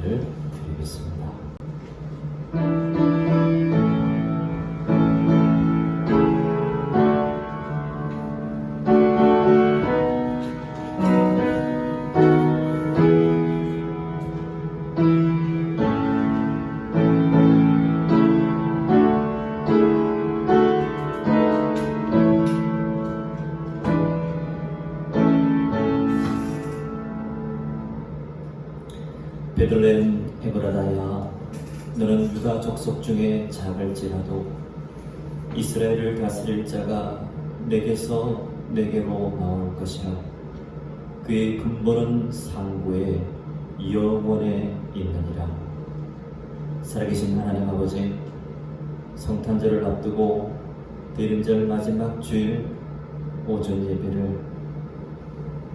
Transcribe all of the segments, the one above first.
예배를 드리겠습니다. 베들레헴 에브라다야, 너는 유다 족속 중에 작을지라도 이스라엘을 다스릴 자가 내게서 내게로 나올 것이라. 그의 근본은 상고에 영원에 있느니라. 살아계신 하나님 아버지, 성탄절을 앞두고 대림절 마지막 주일 오전 예배를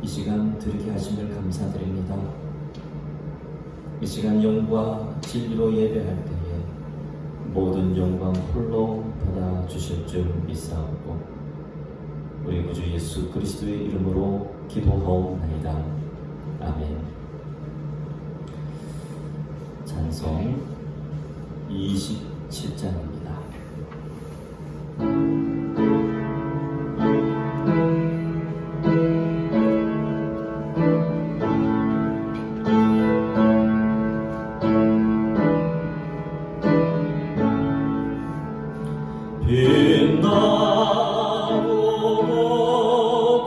이 시간 드리게 하심을 감사드립니다. 이 시간 영과 진리로 예배할 때에 모든 영광 홀로 받아 주실 줄 믿사옵고 우리 구주 예수 그리스도의 이름으로 기도하옵나이다. 아멘. 찬송 27장입니다. 빛나고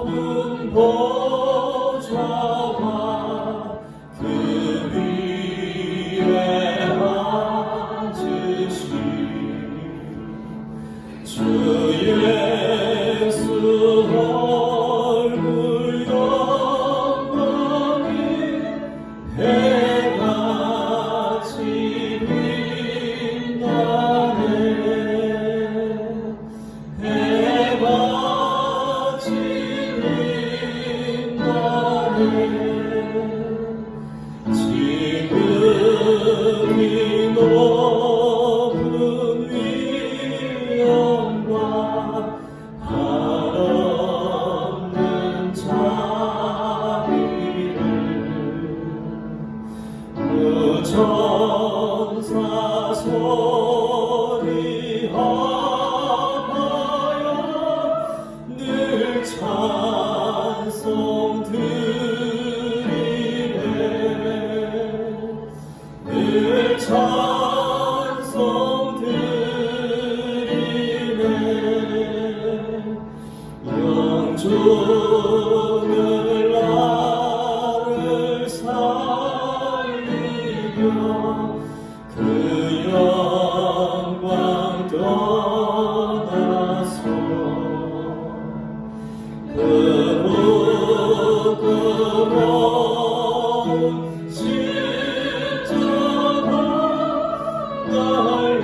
높은 보좌와 그 위에 앉으신 주 예수 얼굴 영광이 해같이 빛나네. 지극히 높은 위엄과 한없는 자비를 그 천사 소리하여 늘 찬송 늘 찬송 드리네. 영주를 나를 살리며 그 영광 떠나서 그 무거운 날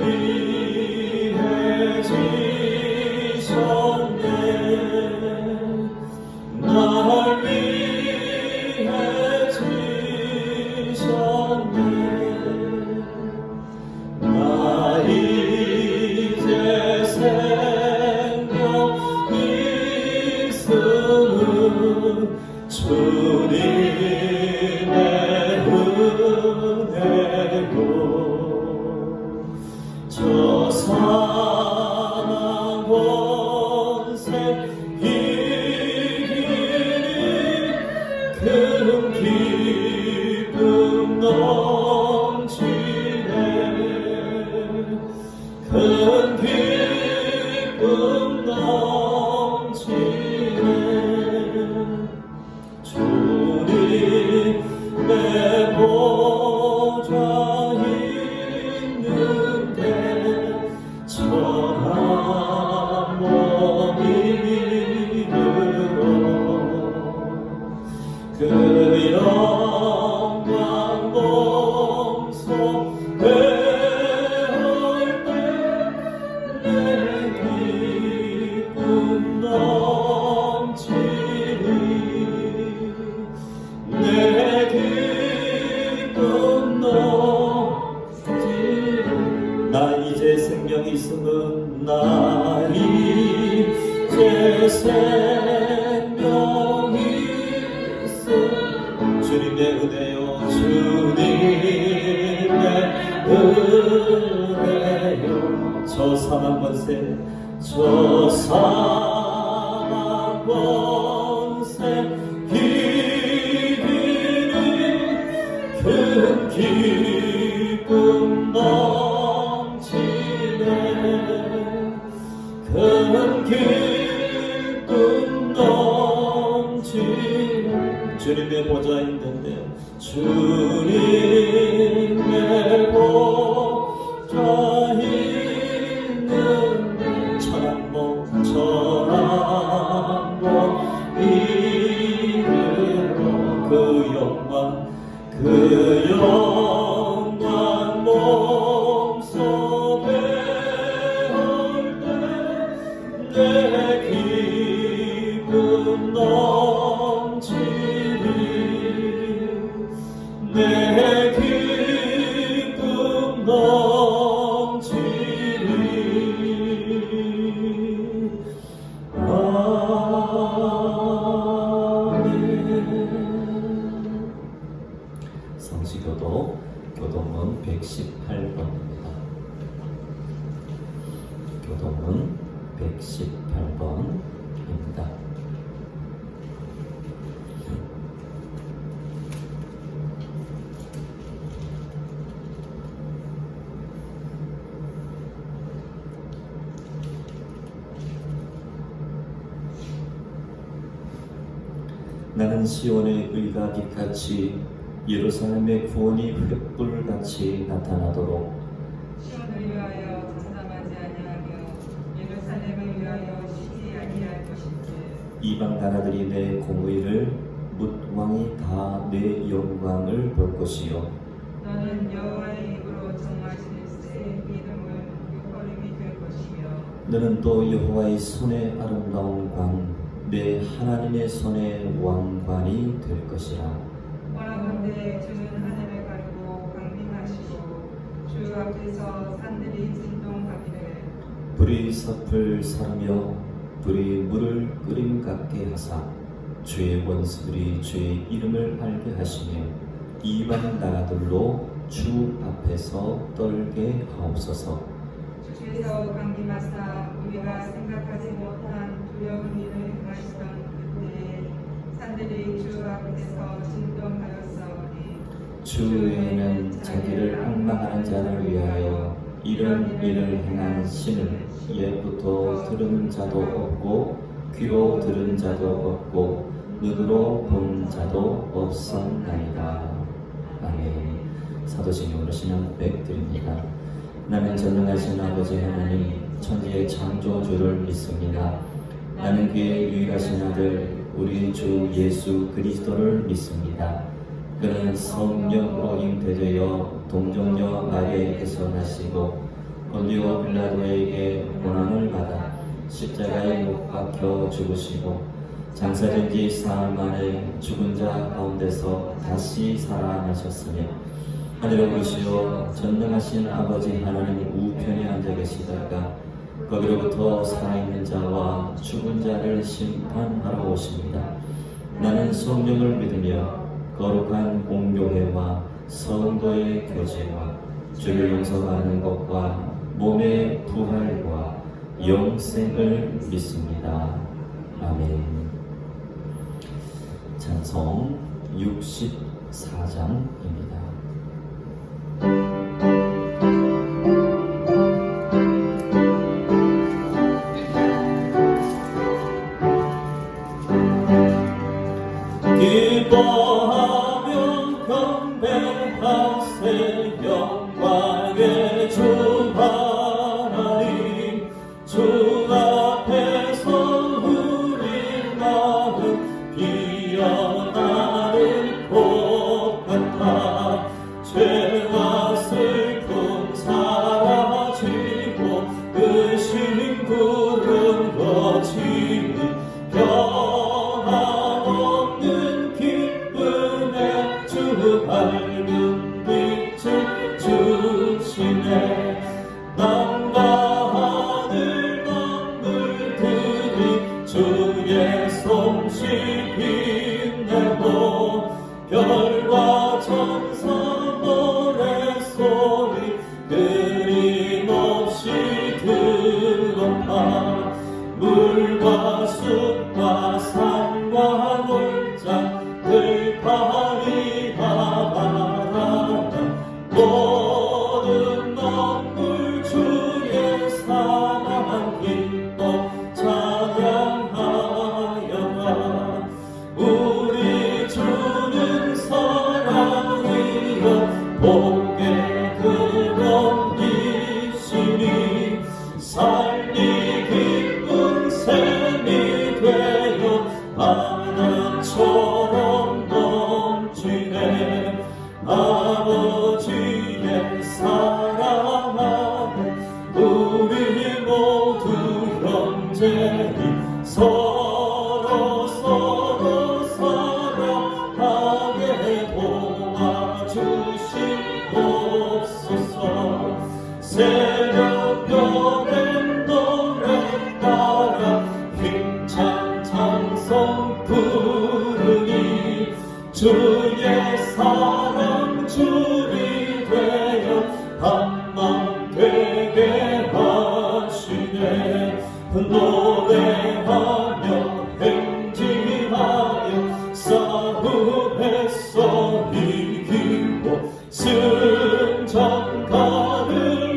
위해 지셨네. 날 위해 지셨네. 나 이제 생명 있음은 주님의 은혜로. 저 사망 권세 이기니 큰 기쁨 넘치네. 큰 기쁨 넘치네. 주님의 보좌 천한 몸이 들어 그 영광 몸속에 할 때 내 기쁨 넘치니. 내 기쁨 넘치니. 나 이제 생명이 있음은 나 이제 생명이 있음. 주님의 은혜요 주님의 권세 저 사망 권세 이기는 큰 기쁨 넘치네 큰 기쁨 넘치네 주님의 보좌 있는데 주님의 보좌 있는데 천한복 이르러 그 영광 몸소 배울 때내 기쁨 넘치리 내 기쁨 넘치리 아멘. 성시교도 교동문 118번입니다. 교동문 118번입니다. 나는 시온의 의가 빛같이 예루살렘의 구원이 횃불같이 나타나도록 시온을 위하여 잠잠하지 아니하며 예루살렘을 위하여 쉬지 아니할 것인지 이방 나라들이 내 공의를 뭇 왕이 다 내 영광을 볼 것이요 너는 여호와의 입으로 정하실세 이름은 유거림이 될 것이요 너는 또 여호와의 손의 아름다운 광 내 하나님의 손의 왕관이 될 것이라. 원하건대 주는 하늘을 가르고 강림하시고 주 앞에서 산들이 진동하기를 불이 섭을 사르며 불이 물을 끓임 같게 하사 주의 원수들이 주의 이름을 알게 하시며 이방 나라들로 주 앞에서 떨게 하옵소서. 주께서 강림하사 우리가 생각하지 못한 두려운 일을 행하시던 그때에 산들이 주 앞에서 진동하였사오니 주에는 자기를 앙망하는 자를 위하여 이런 일을 행한 신을 옛부터 들은 자도 없고 귀로 들은 자도 없고 눈으로 본 자도 없었나이다. 아멘. 사도신경으로 신앙 고백드립니다. 나는 전능하신 아버지 하나님 천지의 창조주를 믿습니다. 나는 그의 유일하신 아들 우리 주 예수 그리스도를 믿습니다. 그는 성령으로 잉태되어 동정녀 마리아에게서 나시고 본디오 빌라도에게 고난을 받아 십자가에 못 박혀 죽으시고 장사된 지 사흘 만에 죽은 자 가운데서 다시 살아나셨으며 하늘에 오르시어 전능하신 아버지 하나님 우편에 앉아 계시다가 거기로부터 살아있는 자와 죽은 자를 심판하러 오십니다. 나는 성령을 믿으며 거룩한 공교회와 성도의 교제와 죄를 용서받는 것과 몸의 부활과 영생을 믿습니다. 아멘. 찬송 64장입니다. 기뻐하며 경배하세 영광의 주 하나님 주 앞에서 우리 마음 피어나는 꽃 같아 죄와 슬픔 사라지고 의심 구름 거치니 변함없는 기쁨의 주 밝은 빛을 주 풀과 숲과 산과 골짜 들파리와 바다 모든 만물 주의 사랑 기뻐 찬양하여라. 우리 주는 사랑이여 복의 근원이시니 삶이 기쁜 샘이 되어 바다처럼 넘치네. 아버지의 사랑하고 우리 모두 형제니 서로 사랑하게 도와주시옵소서. 새벽녘엔 노래 따라 힘찬 찬송 부르니 주의 사랑 줄이 되어 한맘 되게 하시네. 노래하며 행진하여 싸움에서 이기고 승전가를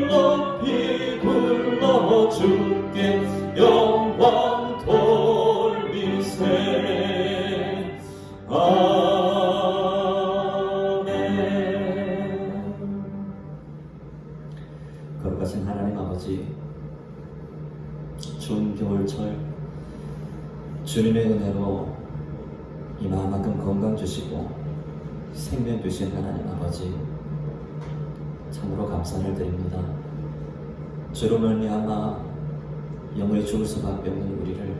높이 불러 주께 영광 돌리세. 아멘. 거룩하신 하나님 아버지, 추운 겨울철 주님의 은혜로 이만큼 건강 주시고 생명 주신 하나님 아버지, 참으로 감사를 드립니다. 주로 말미암아 영원히 죽을 수밖에 없는 우리를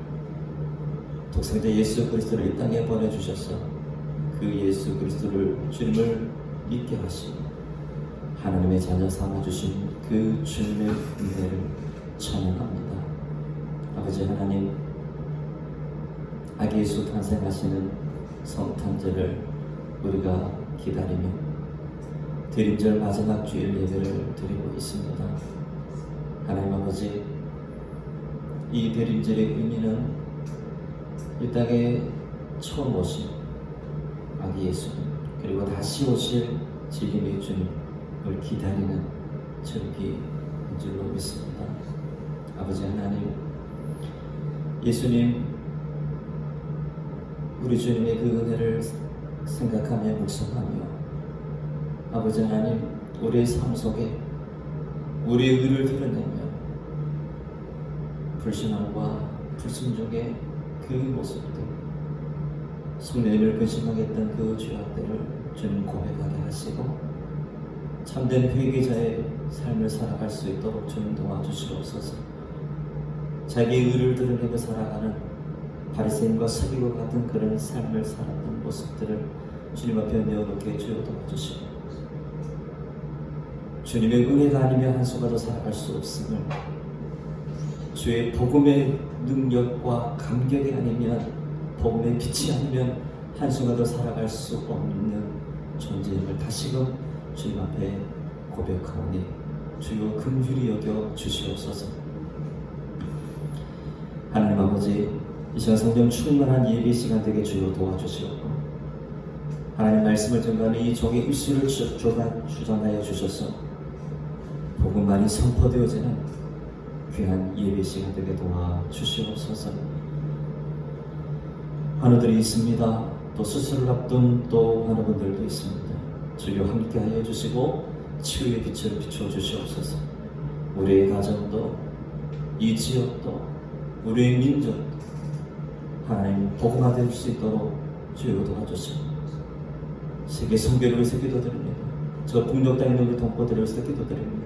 독생자 예수 그리스도를 이 땅에 보내주셔서 그 예수 그리스도를 주님을 믿게 하시고 하나님의 자녀 삼아주신 그 주님의 은혜를 찬양합니다. 아버지 하나님, 아기 예수 탄생하시는 성탄절을 우리가 기다리며 대림절 마지막 주일 예배를 드리고 있습니다. 하나님 아버지, 이 대림절의 의미는 이 땅에 처음 오신 아기 예수님, 그리고 다시 오실 진리의 주님을 기다리는 절기인 줄로 믿습니다. 아버지 하나님, 예수님, 우리 주님의 그 은혜를 생각하며 묵상하며 아버지 하나님, 우리의 삶 속에 우리의 의를 드러내며 불신앙과 불순종의 그 모습들, 숙련을 근심하게 했던 그 죄악들을 주님 고백하게 하시고 참된 회개자의 삶을 살아갈 수 있도록 주님 도와주시옵소서. 자기의 의를 드러내고 살아가는 바리새인과 서기관 같은 그런 삶을 살았던 모습들을 주님 앞에 내어놓게 주여 도와주시고 주님의 은혜가 아니면 한순간도 살아갈 수 없음을, 주의 복음의 능력과 감격이 아니면, 복음의 빛이 아니면 한순간도 살아갈 수 없는 존재임을 다시금 주님 앞에 고백하오니 주여 긍휼히 여겨 주시옵소서. 하나님 아버지, 이 시간 성령 충만한 예배 시간 되게 주여 도와주시옵고 하나님 말씀을 전가하는 이 종의 입술을 주장하여 주셔서 복음만이 선포되어지는 귀한 예배 시간 되게 도와주시옵소서. 환우들이 있습니다. 또 수술을 앞둔 또 환우분들도 있습니다. 주여 함께하여 주시고 치유의 빛을 비춰주시옵소서. 우리의 가정도, 이 지역도, 우리의 민족도 하나님 복음화될 수 있도록 주여 도와주시고 세계 선교를 위해서 기도드립니다. 저 북녘 땅에 있는 우리 동포들을 위해서 기도드립니다.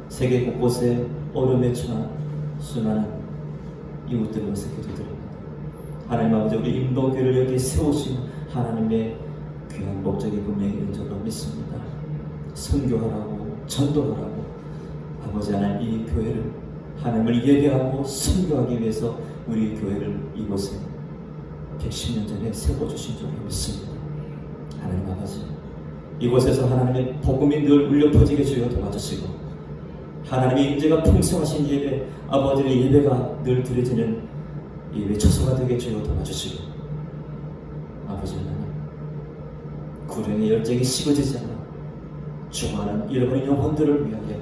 세계 곳곳에 어려움에 처한 수많은 이웃들을 위해서 기도드립니다. 하나님 아버지, 우리 인도교를 여기 세우신 하나님의 귀한 목적이 분명히 있는 줄로 믿습니다. 선교하라고, 전도하라고 아버지 하나님 이 교회를 하나님을 예배하고 선교하기 위해서 우리 교회를 이곳에 110년 전에 세워주신 줄로 믿습니다. 하나님 아버지, 이곳에서 하나님의 복음이 늘 울려 퍼지게 주여 도와주시고 하나님의 임재가 풍성하신 예배, 아버지의 예배가 늘 드려지는 이 외처소가 되게 주여 도와주시고, 아버지 하나님, 구령의 열정이 식어지지 않아 죽어가는 잃어버린 영혼들을 위하여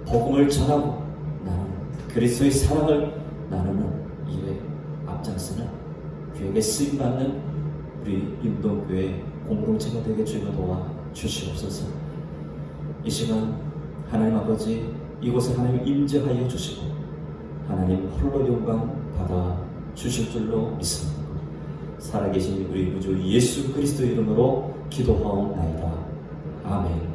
복음을 전하고 나누는 그리스도의 사랑을 나누는 일에 앞장서는 교회에 쓰임받는 우리 임동교회 공동체가 되게 주여 도와주시옵소서. 이 시간 하나님 아버지, 이곳에 하나님 임재하여 주시고 하나님 홀로 영광 받아 주실 줄로 믿습니다. 살아계신 우리 구주 예수 그리스도 이름으로 기도하옵나이다. 아멘.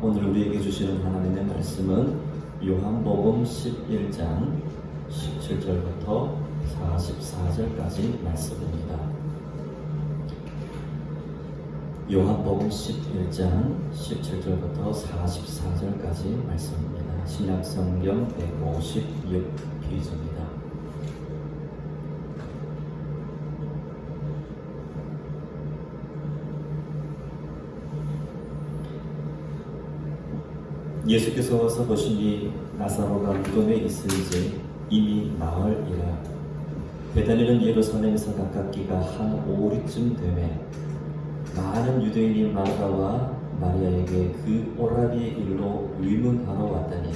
오늘 우리에게 주시는 하나님의 말씀은 요한복음 11장 17절부터 44절까지 말씀입니다. 요한복음 11장 17절부터 44절까지 말씀입니다. 신약성경 156페이지입니다. 예수께서 와서 보시니 나사로가 무덤에 있으니 이미 나흘이라. 베다니는 예루살렘에서 가깝기가 한 오리쯤 되매 많은 유대인이 마르다와 마리아에게 그 오라비의 일로 위문하러 왔더니,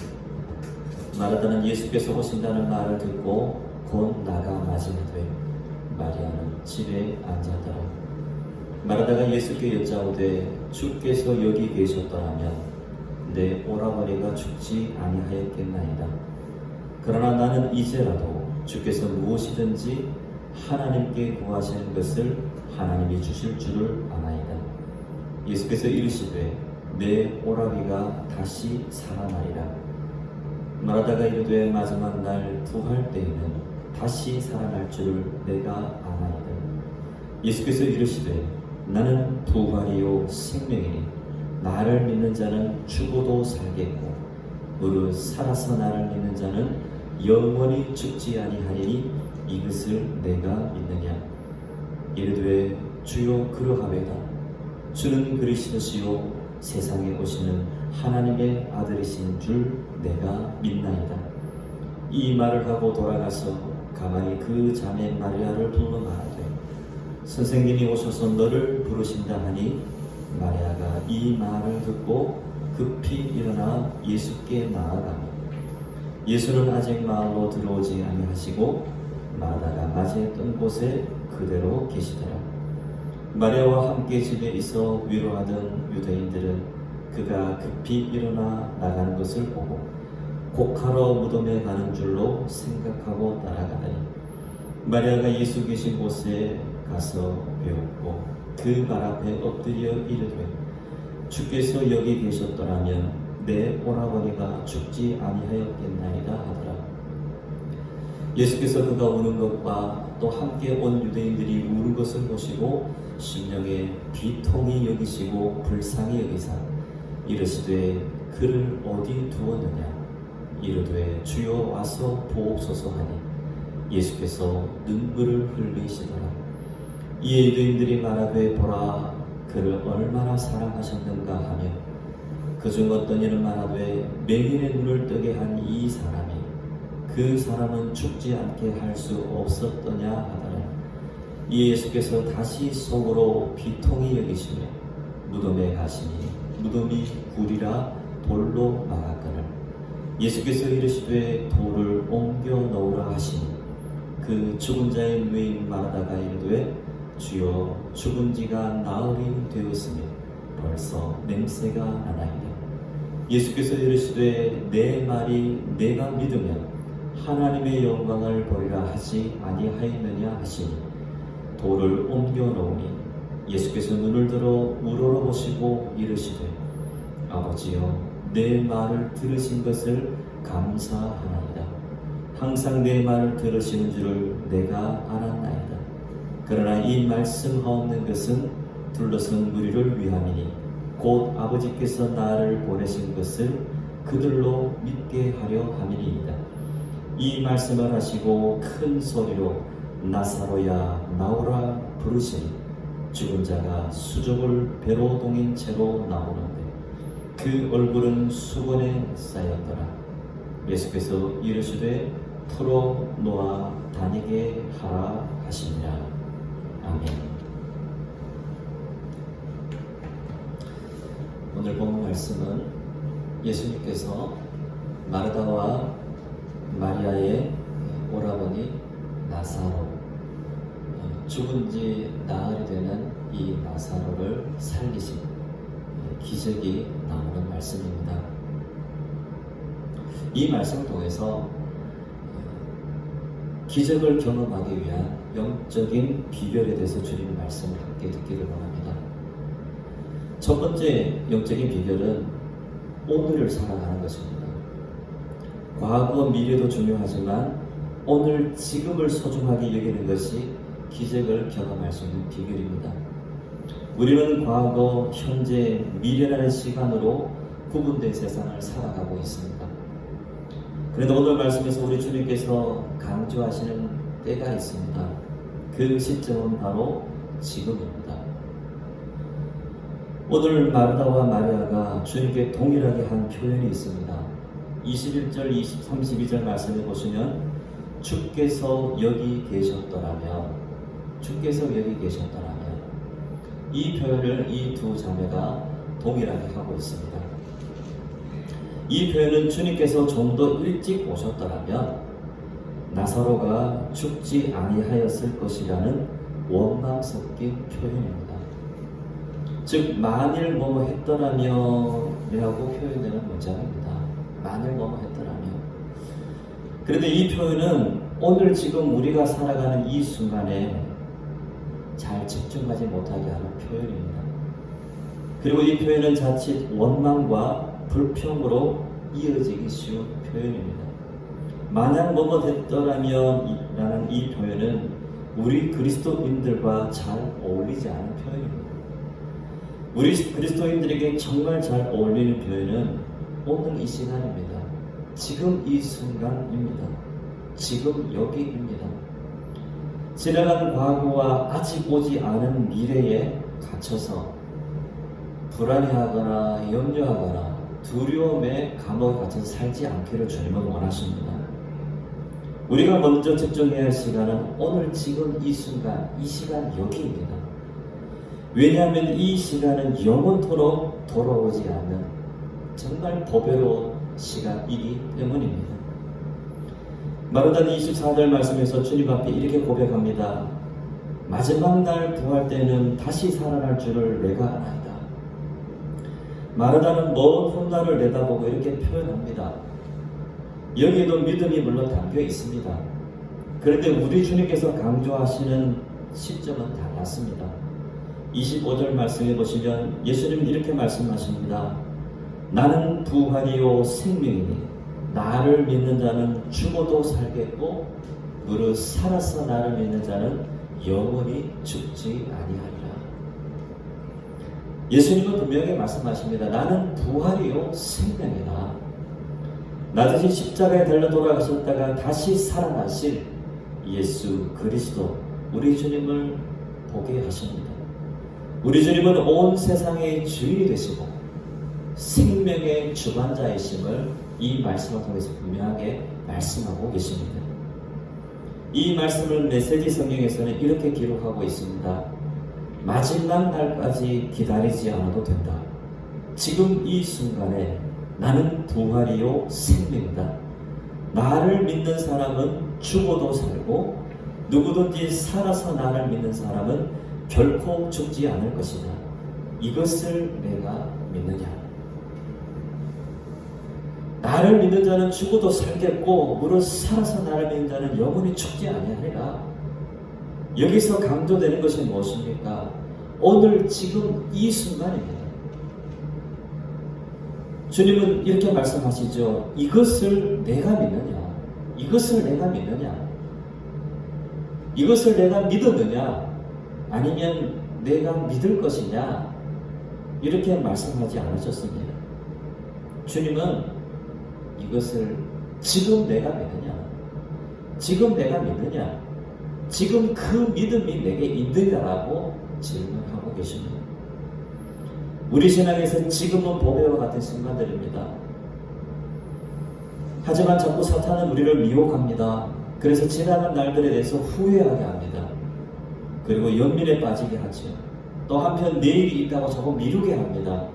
마르다는 예수께서 오신다는 말을 듣고 곧 나가 맞이하되 마리아는 집에 앉았더라. 마르다가 예수께 여짜오되 주께서 여기 계셨더라면 내 오라버니가 죽지 아니하였겠나이다. 그러나 나는 이제라도 주께서 무엇이든지 하나님께 구하시는 것을 하나님이 주실 줄을 아나이다. 예수께서 이르시되 내 오라비가 다시 살아나리라. 마르다가 이르되 마지막 날 부활 때에는 다시 살아날 줄을 내가 아나이다. 예수께서 이르시되 나는 부활이요 생명이니 나를 믿는 자는 죽어도 살겠고 무릇 살아서 나를 믿는 자는 영원히 죽지 아니하리니 이것을 내가 믿느냐. 이르되 주여 그러하외다. 주는 그리스도시요 세상에 오시는 하나님의 아들이신 줄 내가 믿나이다. 이 말을 하고 돌아가서 가만히 그 자매 마리아를 불러 말하되 선생님이 오셔서 너를 부르신다 하니, 마리아가 이 말을 듣고 급히 일어나 예수께 나아가며 예수는 아직 마을로 들어오지 아니하시고 마다가 맞이했던 곳에 그대로 계시더라. 마리아와 함께 집에 있어 위로하던 유대인들은 그가 급히 일어나 나가는 것을 보고 곡하러 무덤에 가는 줄로 생각하고 따라가더니, 마리아가 예수 계신 곳에 가서 배웠고 그 발 앞에 엎드려 이르되 주께서 여기 계셨더라면 내 오라버니가 죽지 아니하였겠나이다 하더라. 예수께서 그가 우는 것과 또 함께 온 유대인들이 우는 것을 보시고 심령에 비통히 여기시고 불쌍히 여기사 이르시되 그를 어디 두었느냐. 이르되 주여 와서 보옵소서 하니 예수께서 눈물을 흘리시더라. 이에 유대인들이 말하되 보라 그를 얼마나 사랑하셨는가 하며 그중 어떤 이는 말하되 맹인의 눈을 뜨게 한 이 사람이 그 사람은 죽지 않게 할 수 없었더냐 하더라. 이에 예수께서 다시 속으로 비통히 여기시며 무덤에 가시니 무덤이 굴이라 돌로 막았거늘 예수께서 이르시되 돌을 옮겨 넣으라 하시니 그 죽은 자의 누인 마르다가 이르되 주여 죽은 지가 나흘이 되었으니 벌써 냄새가 나나이다. 예수께서 이르시되 내 말이 내가 믿으면 하나님의 영광을 보리라 하지 아니하였느냐 하시니 돌을 옮겨 놓으니 예수께서 눈을 들어 우러러보시고 이르시되 아버지여 내 말을 들으신 것을 감사하나이다. 항상 내 말을 들으시는 줄을 내가 알았나이다. 그러나 이 말씀하옵는 것은 둘러선 무리를 위함이니 곧 아버지께서 나를 보내신 것을 그들로 믿게 하려 함이니이다. 이 말씀을 하시고 큰 소리로 나사로야 나오라 부르시니 죽은 자가 수족을 배로 동인 채로 나오는데 그 얼굴은 수건에 쌓였더라. 예수께서 이르시되 풀어 놓아 다니게 하라 하시니라. 아멘. 오늘 본 말씀은 예수님께서 마르다와 마리아의 오라버니 나사로, 죽은 지 나흘이 되는 이 나사로를 살리신 기적이 나오는 말씀입니다. 이 말씀을 통해서 기적을 경험하기 위한 영적인 비결에 대해서 주님 말씀을 함께 듣기를 원합니다. 첫 번째 영적인 비결은 오늘을 살아가는 것입니다. 과거, 미래도 중요하지만 오늘, 지금을 소중하게 여기는 것이 기적을 경험할 수 있는 비결입니다. 우리는 과거, 현재, 미래라는 시간으로 구분된 세상을 살아가고 있습니다. 그런데 오늘 말씀에서 우리 주님께서 강조하시는 때가 있습니다. 그 시점은 바로 지금입니다. 오늘 마르다와 마리아가 주님께 동일하게 한 표현이 있습니다. 21절, 32절 말씀해 보시면 주께서 여기 계셨더라면, 이 표현을 이 두 자매가 동일하게 하고 있습니다. 이 표현은 주님께서 좀 더 일찍 오셨더라면 나사로가 죽지 아니하였을 것이라는 원망 섞인 표현입니다. 즉, 만일 뭐뭐 했더라면 이라고 표현되는 문장입니다. 만일 뭐뭐 했더라면. 그런데 이 표현은 오늘 지금 우리가 살아가는 이 순간에 잘 집중하지 못하게 하는 표현입니다. 그리고 이 표현은 자칫 원망과 불평으로 이어지기 쉬운 표현입니다. 만약 뭐뭐 됐더라면 라는 이 표현은 우리 그리스도인들과 잘 어울리지 않은 표현입니다. 우리 그리스도인들에게 정말 잘 어울리는 표현은 오늘 이 시간입니다. 지금 이 순간입니다. 지금 여기입니다. 지나간 과거와 아직 오지 않은 미래에 갇혀서 불안해하거나 염려하거나 두려움의 감옥에 갇혀서 살지 않기를 주님은 원하십니다. 우리가 먼저 집중해야 할 시간은 오늘 지금 이 순간, 이 시간 여기입니다. 왜냐하면 이 시간은 영원토록 돌아오지 않는 정말 보배로운 시간이기 때문입니다. 마르다는 24절 말씀에서 주님 앞에 이렇게 고백합니다. 마지막 날 부활 때는 다시 살아날 줄을 내가 아나이다. 마르다는 먼 훗날을 내다보고 이렇게 표현합니다. 여기에도 믿음이 물론 담겨 있습니다. 그런데 우리 주님께서 강조하시는 시점은 달랐습니다. 25절 말씀해 보시면 예수님은 이렇게 말씀하십니다. 나는 부활이요 생명이니 나를 믿는 자는 죽어도 살겠고 무릇 살아서 나를 믿는 자는 영원히 죽지 아니하리라. 예수님은 분명히 말씀하십니다. 나는 부활이요 생명이다. 나 대신 십자가에 달려 돌아가셨다가 다시 살아나신 예수 그리스도, 우리 주님을 보게 하십니다. 우리 주님은 온 세상의 주인이 되시고 생명의 주관자이심을 이 말씀을 통해서 분명하게 말씀하고 계십니다. 이 말씀을 메시지 성경에서는 이렇게 기록하고 있습니다. 마지막 날까지 기다리지 않아도 된다. 지금 이 순간에 나는 부활이요 생명이다. 나를 믿는 사람은 죽어도 살고 누구든지 살아서 나를 믿는 사람은 결코 죽지 않을 것이다. 이것을 내가 믿느냐? 나를 믿는 자는 죽어도 살겠고 무릇 살아서 나를 믿는 자는 영원히 죽지 아니하리라. 여기서 강조되는 것이 무엇입니까? 오늘 지금 이 순간입니다. 주님은 이렇게 말씀하시죠. 이것을 내가 믿느냐? 이것을 내가 믿느냐? 이것을 내가 믿었느냐? 아니면 내가 믿을 것이냐? 이렇게 말씀하지 않으셨습니다. 주님은 이것을 지금 내가 믿느냐? 지금 내가 믿느냐? 지금 그 믿음이 내게 있느냐라고 질문하고 계십니다. 우리 신앙에서 지금은 보배와 같은 순간들입니다. 하지만 자꾸 사탄은 우리를 미혹합니다. 그래서 지나간 날들에 대해서 후회하게 합니다. 그리고 연민에 빠지게 하죠. 또 한편 내일이 있다고 자꾸 미루게 합니다.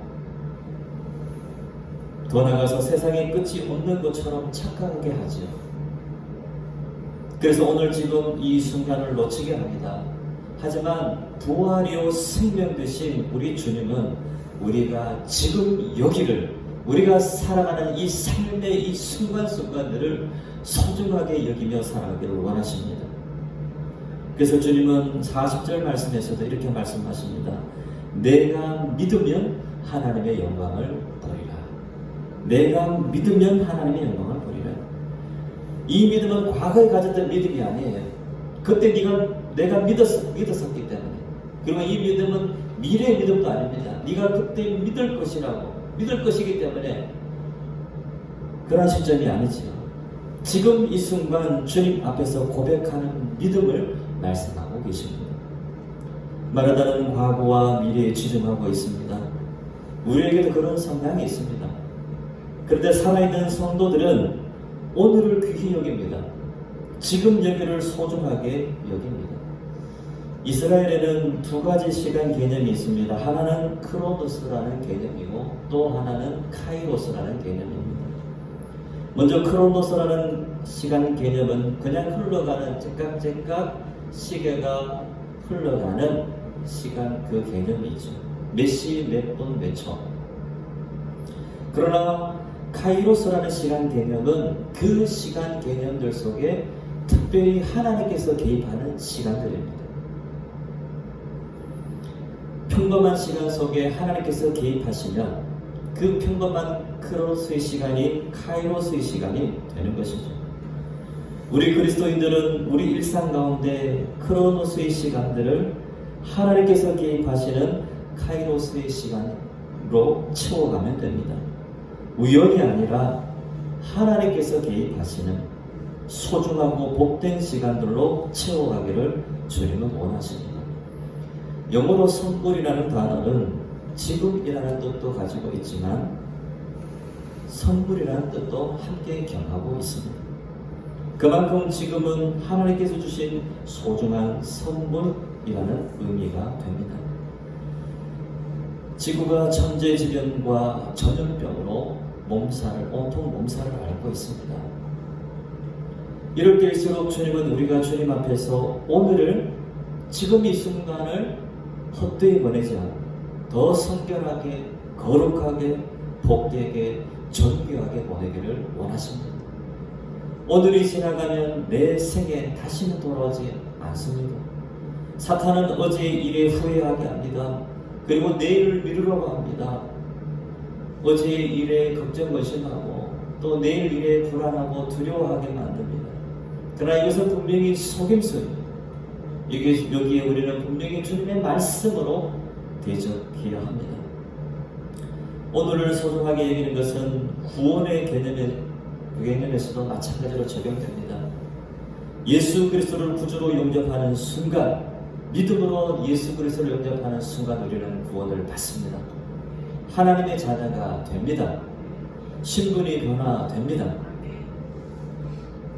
더 나아가서 세상에 끝이 없는 것처럼 착각하게 하죠. 그래서 오늘 지금 이 순간을 놓치게 합니다. 하지만 부활이요 생명 되신 우리 주님은 우리가 지금 여기를, 우리가 살아가는 이 삶의 이 순간순간들을 소중하게 여기며 살아가기를 원하십니다. 그래서 주님은 40절 말씀에서도 이렇게 말씀하십니다. 내가 믿으면 하나님의 영광을 보리라. 내가 믿으면 하나님의 영광을 보리라. 이 믿음은 과거에 가졌던 믿음이 아니에요. 그때 내가 믿었었기 때문에. 그리고 이 믿음은 미래의 믿음도 아닙니다. 네가 그때 믿을 것이기 때문에 그런 시점이 아니지요. 지금 이 순간 주님 앞에서 고백하는 믿음을 말씀하고 계십니다. 말하다는 과거와 미래에 치중하고 있습니다. 우리에게도 그런 성향이 있습니다. 그런데 살아있는 성도들은 오늘을 귀히 여깁니다. 지금 여기를 소중하게 여깁니다. 이스라엘에는 두 가지 시간 개념이 있습니다. 하나는 크로노스라는 개념이고 또 하나는 카이로스라는 개념입니다. 먼저 크로노스라는 시간 개념은 그냥 흘러가는 째깍째깍 시계가 흘러가는 시간 그 개념이죠. 몇 시, 몇 분, 몇 초. 그러나 카이로스라는 시간 개념은 그 시간 개념들 속에 특별히 하나님께서 개입하는 시간들입니다. 평범한 시간 속에 하나님께서 개입하시면 그 평범한 크로노스의 시간이 카이로스의 시간이 되는 것이죠. 우리 그리스도인들은 우리 일상 가운데 크로노스의 시간들을 하나님께서 개입하시는 카이로스의 시간으로 채워가면 됩니다. 우연이 아니라 하나님께서 개입하시는 소중하고 복된 시간들로 채워가기를 주님은 원하십니다. 영어로 선물이라는 단어는 지금이라는 뜻도 가지고 있지만 선물이라는 뜻도 함께 겸하고 있습니다. 그만큼 지금은 하나님께서 주신 소중한 선물이라는 의미가 됩니다. 지구가 천재지변과 전염병으로 온통 몸살을 앓고 있습니다. 이럴 때일수록 주님은 우리가 주님 앞에서 오늘을, 지금 이 순간을 헛되이 보내지 않고 더 성결하게, 거룩하게, 복되게, 존귀하게 보내기를 원하십니다. 오늘이 지나가면 내 생에 다시는 돌아오지 않습니다. 사탄은 어제의 일에 후회하게 합니다. 그리고 내일을 미루려고 합니다. 어제의 일에 걱정의심하고 또 내일 일에 불안하고 두려워하게 만듭니다. 그러나 이것은 분명히 속임수입니다. 여기에 우리는 분명히 주님의 말씀으로 대적해야 합니다. 오늘을 소중하게 여기는 것은 구원의 개념에서도 마찬가지로 적용됩니다. 예수 그리스도를 구주로 영접하는 순간, 믿음으로 예수 그리스도를 영접하는 순간 우리는 구원을 받습니다. 하나님의 자녀가 됩니다. 신분이 변화됩니다.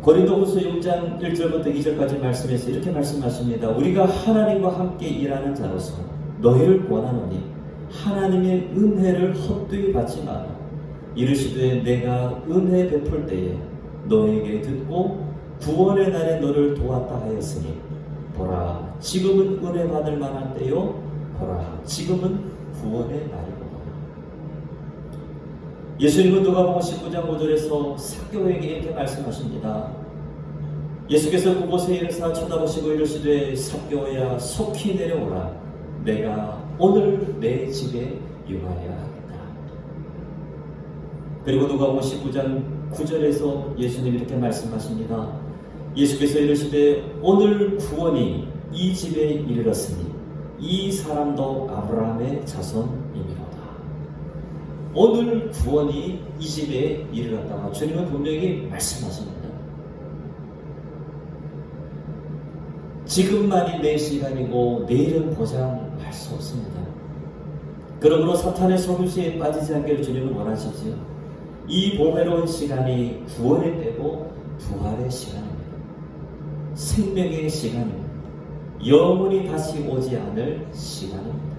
고린도후서 6장 1절부터 2절까지 말씀에서 이렇게 말씀하십니다. 우리가 하나님과 함께 일하는 자로서 너희를 권하노니 하나님의 은혜를 헛되이 받지 마라. 이르시되 내가 은혜 베풀 때에 너에게 듣고 구원의 날에 너를 도왔다 하였으니 보라 지금은 은혜 받을 만한 때요 보라 지금은 구원의 날이로다. 예수님은 누가복음 19장 5절에서 삭개오에게 이렇게 말씀하십니다. 예수께서 그곳에 이르사 쳐다보시고 이르시되 삭개오야 속히 내려오라. 내가 오늘 내 집에 유하여 하겠다. 그리고 누가복음 19장 9절에서 예수님이 이렇게 말씀하십니다. 예수께서 이르시되 오늘 구원이 이 집에 이르렀으니 이 사람도 아브라함의 자손이니로다. 오늘 구원이 이 집에 이르렀다고 주님은 분명히 말씀하십니다. 지금만이 내 시간이고 내일은 보장할 수 없습니다. 그러므로 사탄의 속임수에 빠지지 않기를 주님은 원하시지요. 이 보배로운 시간이 구원의 때고 부활의 시간입니다. 생명의 시간입니다. 영원히 다시 오지 않을 시간입니다.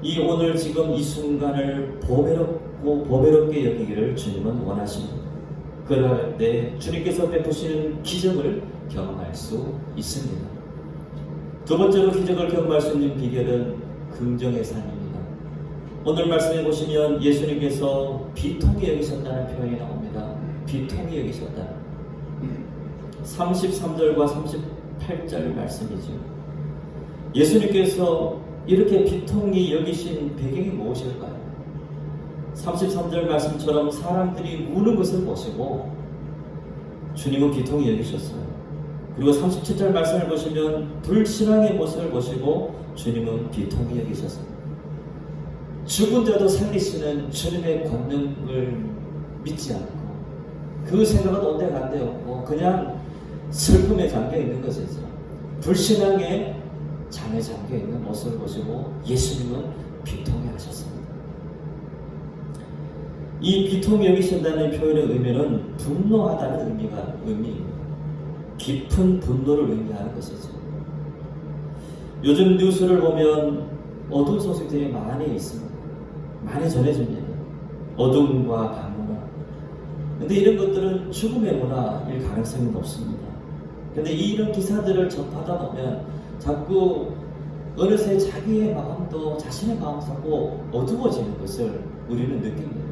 이 오늘 지금 이 순간을 보배롭게 여기기를 주님은 원하십니다. 그럴 때 주님께서 베푸시는 기적을 경험할 수 있습니다. 두 번째로 기적을 경험할 수 있는 비결은 긍정의 삶입니다. 오늘 말씀해 보시면 예수님께서 비통히 여기셨다는 표현이 나옵니다. 비통히 여기셨다. 33절과 38절 말씀이죠. 예수님께서 이렇게 비통히 여기신 배경이 무엇일까요? 33절 말씀처럼 사람들이 우는 것을 보시고 주님은 비통히 여기셨어요. 그리고 37절 말씀을 보시면 불신앙의 모습을 보시고 주님은 비통히 여기셨습니다. 죽은 자도 살리시는 주님의 권능을 믿지 않고 그 생각은 온데간데 없고 그냥 슬픔에 잠겨있는 것이죠. 불신앙의 잠에 잠겨있는 모습을 보시고 예수님은 비통히 하셨습니다. 이 비통히 여기신다는 표현의 의미는 분노하다는 의미입니다. 깊은 분노를 의미하는 것이죠. 요즘 뉴스를 보면 어두운 소식들이 많이 있습니다. 많이 전해집니다. 어둠과 방문. 근데 이런 것들은 죽음의 문화일 가능성이 높습니다. 근데 이런 기사들을 접하다 보면 자꾸 어느새 자기의 마음도 자신의 마음도 자꾸 어두워지는 것을 우리는 느낍니다.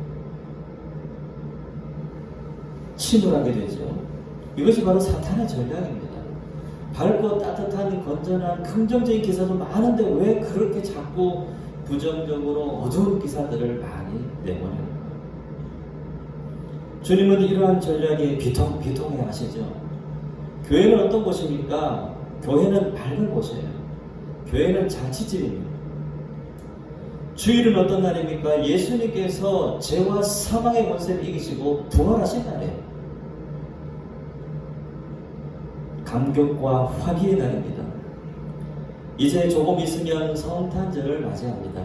침울하게 되죠. 이것이 바로 사탄의 전략입니다. 밝고 따뜻한 건전한 긍정적인 기사도 많은데 왜 그렇게 자꾸 부정적으로 어두운 기사들을 많이 내보내는가? 주님은 이러한 전략에 비통해 하시죠. 교회는 어떤 곳입니까? 교회는 밝은 곳이에요. 교회는 잔치집입니다. 주일은 어떤 날입니까? 예수님께서 죄와 사망의 권세를 이기시고 부활하신 날이에요. 감격과 환희의 날입니다. 이제 조금 있으면 성탄절을 맞이합니다.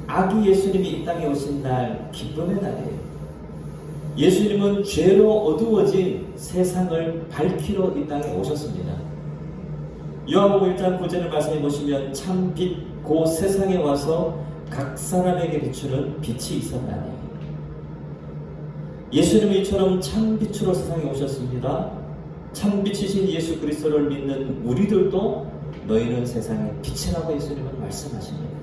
아기 예수님이 이 땅에 오신 날, 기쁨의 날이에요. 예수님은 죄로 어두워진 세상을 밝히러 이 땅에 오셨습니다. 요한복음 1장 9절을 말씀해 보시면 참 빛 곧 세상에 와서 각 사람에게 비추는 빛이 있었나니. 예수님이 이처럼 참 빛으로 세상에 오셨습니다. 참 빛이신 예수 그리스도를 믿는 우리들도 너희는 세상의 빛이라고 예수님은 말씀하십니다.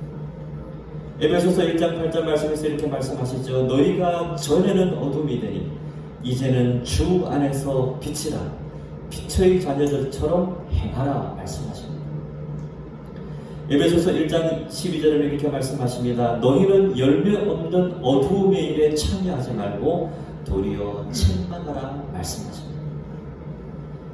에베소서 1장 8절 말씀에서 이렇게 말씀하시죠. 너희가 전에는 어둠이되니 이제는 주 안에서 빛이라. 빛의 자녀들처럼 행하라 말씀하십니다. 에베소서 1장 12절에 이렇게 말씀하십니다. 너희는 열매 없는 어두움의 일에 참여하지 말고 도리어 책망하라 말씀하십니다.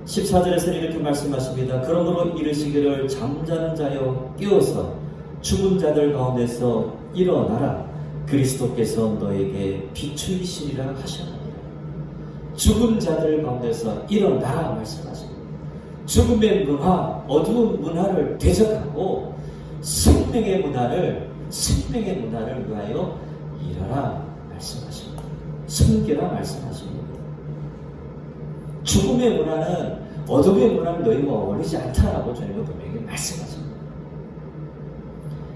14절에서 이렇게 말씀하십니다. 그러므로 이르시기를 잠자는 자여 깨어서 죽은 자들 가운데서 일어나라. 그리스도께서 너에게 비추이시리라 하셨느니라. 죽은 자들 가운데서 일어나라 말씀하십니다. 죽음의 문화, 어두운 문화를 대적하고 생명의 문화를 위하여 일어라 말씀하십니다. 섬기라 말씀하십니다. 죽음의 문화는 어둠의 문화는 너희와 어울리지 않다라고 주님은 분명히 말씀하십니다.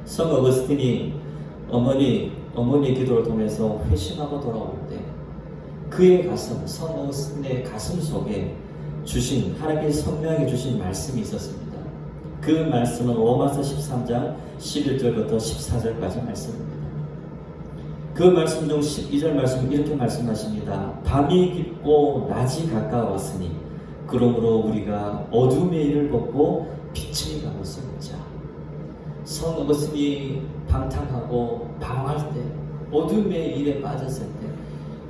성 어거스틴이 어머니의 기도를 통해서 회심하고 돌아올 때 그의 가슴, 성 어거스틴의 가슴 속에 주신 하나님께서 선명하게 주신 말씀이 있었습니다. 그 말씀은 로마서 13장 11절부터 14절까지 말씀입니다. 그 말씀 중 12절 말씀 이렇게 말씀하십니다. 밤이 깊고 낮이 가까웠으니 그러므로 우리가 어둠의 일을 벗고 빛의 갑옷을 입자. 성 어거스틴이 방탕하고 방황할 때 어둠의 일에 빠졌을 때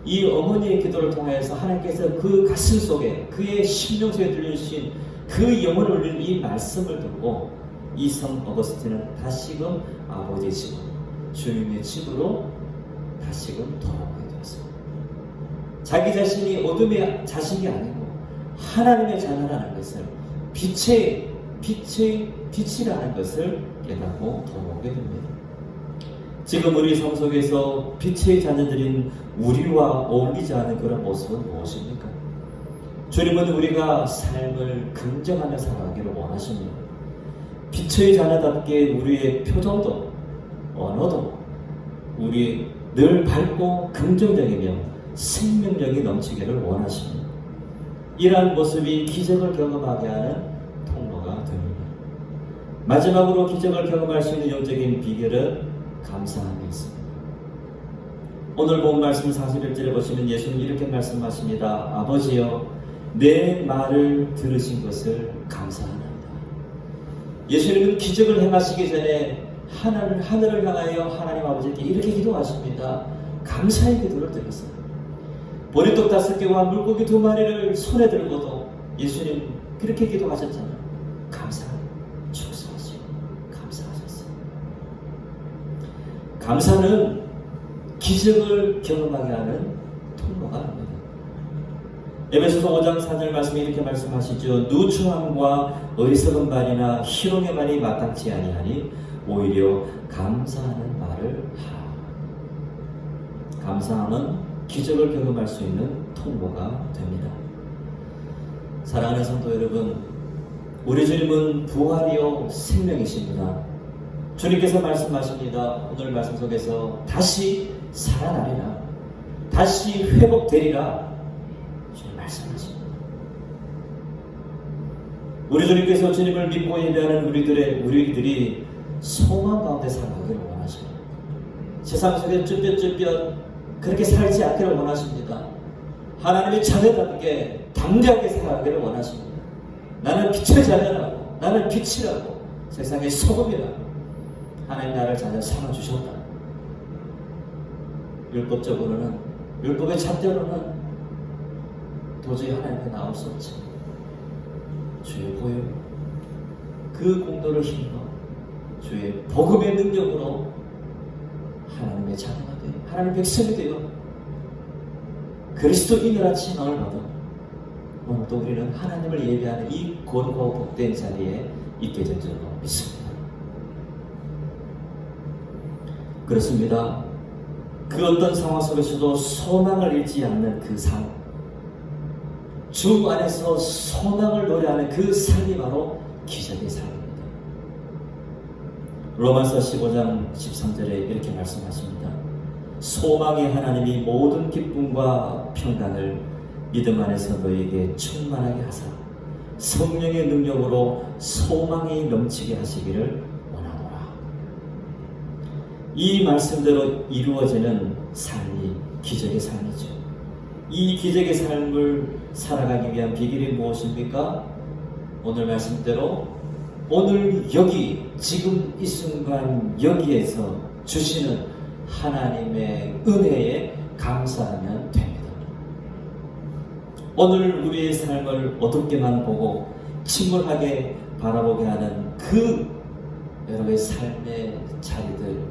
이 어머니의 기도를 통해서 하나님께서 그 가슴 속에 그의 심령 속에 들려주신 그 영혼을 울리는 이 말씀을 듣고 이 성 어거스틴은 다시금 아버지의 집으로, 주님의 집으로 다시금 돌아오게 되었습니다. 자기 자신이 어둠의 자식이 아니고 하나님의 자녀라는 것을, 빛이라는 것을 깨닫고 돌아오게 됩니다. 지금 우리 삶 속에서 빛의 자녀들인 우리와 어울리지 않은 그런 모습은 무엇입니까? 주님은 우리가 삶을 긍정하며 살아가기를 원하십니다. 빛의 자녀답게 우리의 표정도 언어도 우리 늘 밝고 긍정적이며 생명력이 넘치기를 원하십니다. 이러한 모습이 기적을 경험하게 하는 통로가 됩니다. 마지막으로 기적을 경험할 수 있는 영적인 비결은 감사함이 있습니다. 오늘 본 말씀 41절에 보시면 예수님 이렇게 말씀하십니다. 아버지여 내 말을 들으신 것을 감사합니다. 예수님은 기적을 행하시기 전에 하늘을 향하여 하나님 아버지께 이렇게 기도하십니다. 감사의 기도를 드렸어요. 보리떡 5개와 물고기 2마리를 손에 들고도 예수님 그렇게 기도하셨잖아요. 축사하시고 감사하셨어요. 감사는 기적을 경험하게 하는 통로가 됩니다. 에베소서 5장 4절 말씀에 이렇게 말씀하시죠. 누추함과 어리석은 말이나 희롱의 말이 마땅치 아니하니 오히려 감사하는 말을 하라. 감사함은 기적을 경험할 수 있는 통로가 됩니다. 사랑하는 성도 여러분, 우리 주님은 부활이요 생명이십니다. 주님께서 말씀하십니다. 오늘 말씀 속에서 다시 살아나리라, 다시 회복되리라 주님 말씀하십니다. 우리 주님께서 주님을 믿고 예배하는 우리들이 소망 가운데 살아가기를 원하십니다. 세상 속에 쭈뼛쭈뼛 그렇게 살지 않기를 원하십니다. 하나님의 자녀답게 담대하게 살아가기를 원하십니다. 나는 빛의 자녀라고, 나는 빛이라고, 세상의 소금이라고 하나님 나를 자녀 삼아주셨다. 율법적으로는, 율법의 잣대로는 도저히 하나님께 나올 수 없지. 주의 보혈, 그 공로를 힘입어 주의 복음의 능력으로 하나님의 자녀가 되어 하나님의 백성이 되어 그리스도인이라는 칭함을 받아 오늘도 우리는 하나님을 예배하는 이 권고하고 복된 자리에 있게 된 줄로 믿습니다. 그렇습니다. 그 어떤 상황 속에서도 소망을 잃지 않는 그 삶, 주 안에서 소망을 노래하는 그 삶이 바로 기적의 삶입니다. 로마서 15장 13절에 이렇게 말씀하십니다. 소망의 하나님이 모든 기쁨과 평강을 믿음 안에서 너에게 충만하게 하사 성령의 능력으로 소망이 넘치게 하시기를 원하노라. 이 말씀대로 이루어지는 삶이 기적의 삶이죠. 이 기적의 삶을 살아가기 위한 비결이 무엇입니까? 오늘 말씀대로 오늘 여기 지금 이 순간 여기에서 주시는 하나님의 은혜에 감사하면 됩니다. 오늘 우리의 삶을 어둡게만 보고 침울하게 바라보게 하는 그 여러분의 삶의 자리들,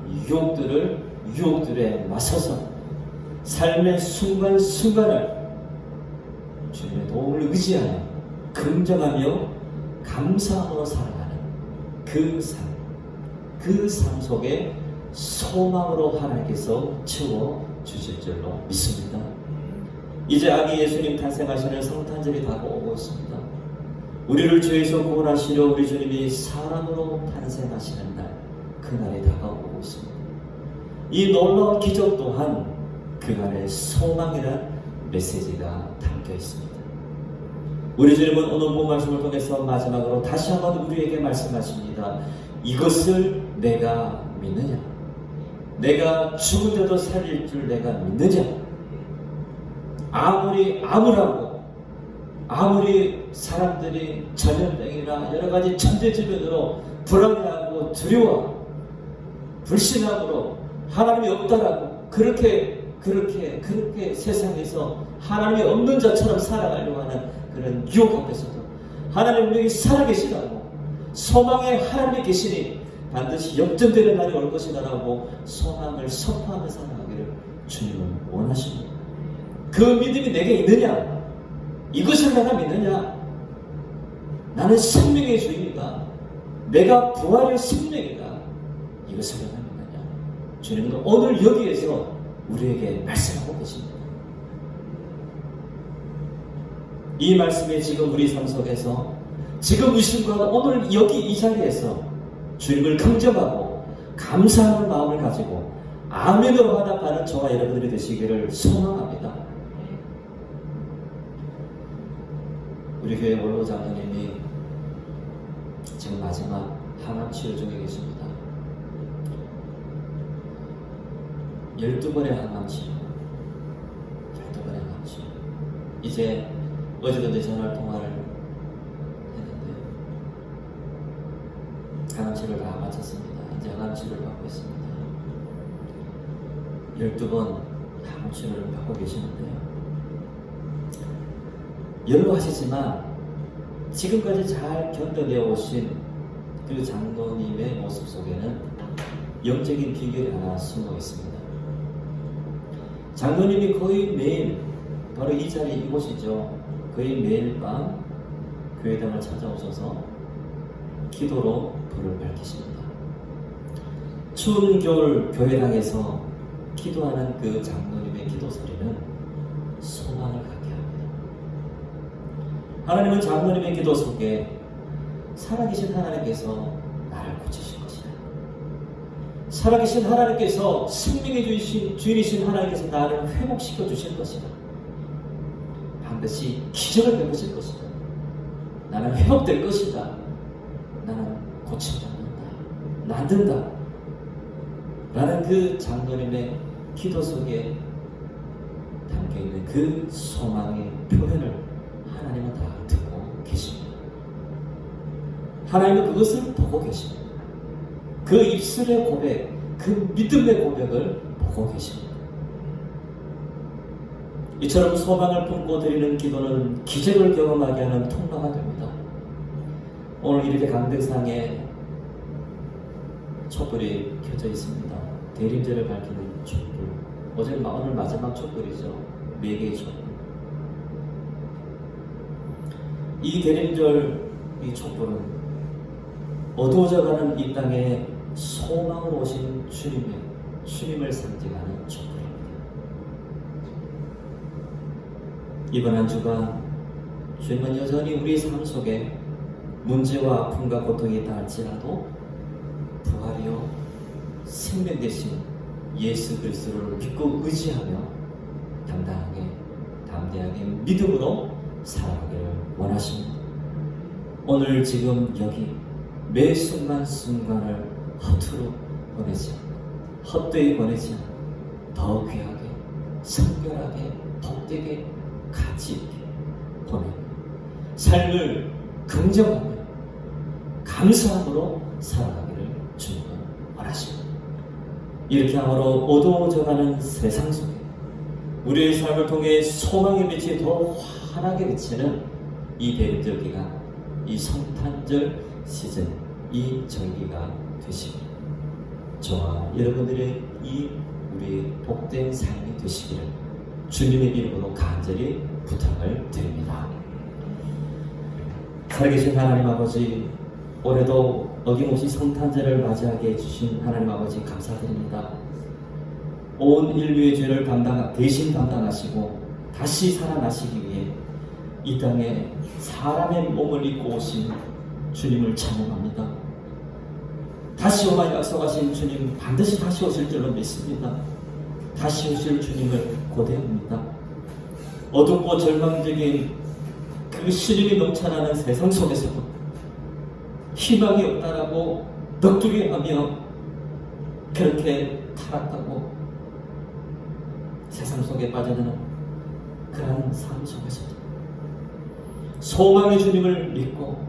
유혹들에 맞서서 삶의 순간순간을 주님의 도움을 의지하여 긍정하며 감사함으로 살아가는 그 삶 속에 소망으로 하나님께서 채워 주실 줄로 믿습니다. 이제 아기 예수님 탄생하시는 성탄절이 다가오고 있습니다. 우리를 죄에서 구원하시려 우리 주님이 사람으로 탄생하시는 날, 그날이 다가오고 있습니다. 이 놀라운 기적 또한 그날의 소망이라는 메시지가 담겨 있습니다. 우리 주님은 오늘 본 말씀을 통해서 마지막으로 다시 한번 우리에게 말씀하십니다. 이것을 내가 믿느냐? 내가 죽은데도 살릴 줄 내가 믿느냐? 아무리 암울하고 아무리 사람들이 전염병이나 여러가지 천재지변으로 불안해하고 두려워 불신함으로 하나님이 없다라고 그렇게 그렇게 세상에서 하나님이 없는 자처럼 살아가려고 하는 그런 유혹 앞에서도 하나님 분명히 살아계시다고, 소망에 하나님이 계시니 반드시 역전되는 날이 올 것이다라고 소망을 선포하며 살아가기를 주님은 원하십니다. 그 믿음이 내게 있느냐? 이것을 내가 믿느냐? 나는 생명의 주인이다. 내가 부활의 생명이다. 이것을 내가 믿느냐? 주님은 오늘 여기에서 우리에게 말씀하고 계십니다. 이 말씀이 지금 우리 삶 속에서 지금 이 순간 오늘 여기 이 자리에서 주님을 긍정하고 감사하는 마음을 가지고 아멘으로 화답하는 저와 여러분들이 되시기를 소망합니다. 우리 교회 원로 장로님이 지금 마지막 항암 치료 중에 계십니다. 12번의 항암 치료. 12번의 항암 치료. 이제 어제도 전화 통화를 했는데 항암 치료를 다 마쳤습니다. 이제 항암 치료를 받고 있습니다. 12번 항암 치료를 받고 계시는데요. 연로하시지만 지금까지 잘 견뎌내어 오신 그 장로님의 모습 속에는 영적인 비결이 하나 숨어 있습니다. 장로님이 거의 매일, 바로 이 자리 이곳이죠. 거의 매일 밤 교회당을 찾아오셔서 기도로 불을 밝히십니다. 추운 겨울 교회당에서 기도하는 그 장로님의 기도 소리는 소망을 갖게 합니다. 하나님은 장로님의 기도 속에 살아계신 하나님께서 나를 고치실 것이다. 살아계신 하나님께서 생명의 주인이신 하나님께서 나를 회복시켜 주실 것이다. 반드시 기적을 베푸실 것이다. 나는 회복될 것이다. 나는 고침받는다. 만든다. 라는 그 장로님의 기도 속에 담겨있는 그 소망의 표현을 하나님은 다 듣고 계십니다. 하나님은 그것을 보고 계십니다. 그 입술의 고백, 그 믿음의 고백을 보고 계십니다. 이처럼 소망을 품고 드리는 기도는 기적을 경험하게 하는 통로가 됩니다. 오늘 이렇게 강대상에 촛불이 켜져 있습니다. 대림절을 밝히는 촛불. 오늘 마지막 촛불이죠. 4개의 촛불. 이 대림절 이 촛불은 어두워져가는 이 땅에 소망으로 오신 주님을 상징하는 촛불입니다. 이번 한 주간 주님은 여전히 우리 삶 속에 문제와 아픔과 고통이 있다 할지라도 부활이요 생명 되신 예수 그리스도를 믿고 의지하며 담대하게 믿음으로 살아가기를 원하십니다. 오늘 지금 여기 매 순간순간을 허투루 보내지 않고 헛되이 보내지 않고 더 귀하게 성결하게 복되게 가치 있게 보내며 삶을 긍정하며 감사함으로 살아가기를 주님은 원하십니다. 이렇게 함으로 어두워져가는 세상 속에 우리의 삶을 통해 소망의 빛이 더 환하게 비치는 이 대림절 기간, 이 성탄절 시즌, 이 절기가 되십니다. 저와 여러분들의 이 우리 복된 삶이 되시기를 주님의 이름으로 간절히 부탁을 드립니다. 살아계신 하나님 아버지, 올해도 어김없이 성탄절을 맞이하게 해주신 하나님 아버지 감사드립니다. 온 인류의 죄를 대신 담당하시고 다시 살아나시기 위해 이 땅에 사람의 몸을 입고 오신 주님을 찬양합니다. 다시 오마 약속하신 주님 반드시 다시 오실 줄로 믿습니다. 다시 오실 주님을 고대합니다. 어둡고 절망적인 그 시름이 넘쳐나는 세상 속에서도 희망이 없다라고 넋두리하며 그렇게 타락하고 세상 속에 빠져드는 그러한 삶 속에서도 소망의 주님을 믿고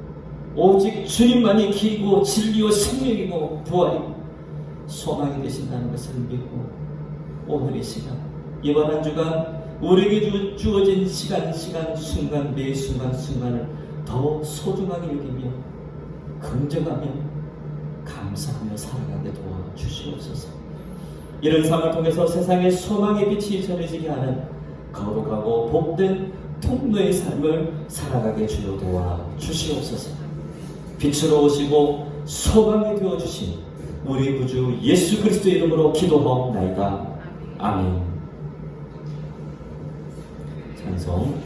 오직 주님만이 길이고 진리요 생명이고 부활이고 소망이 되신다는 것을 믿고 오늘 이 시간 이번 한 주간 우리에게 주어진 시간 순간 매 순간을 더 소중하게 여기며 긍정하며 감사하며 살아가게 도와주시옵소서. 이런 삶을 통해서 세상의 소망의 빛이 전해지게 하는 거룩하고 복된 통로의 삶을 살아가게 주여 도와주시옵소서. 빛으로 오시고 소망이 되어주신 우리 구주 예수 그리스도의 이름으로 기도하옵나이다. 아멘. 찬송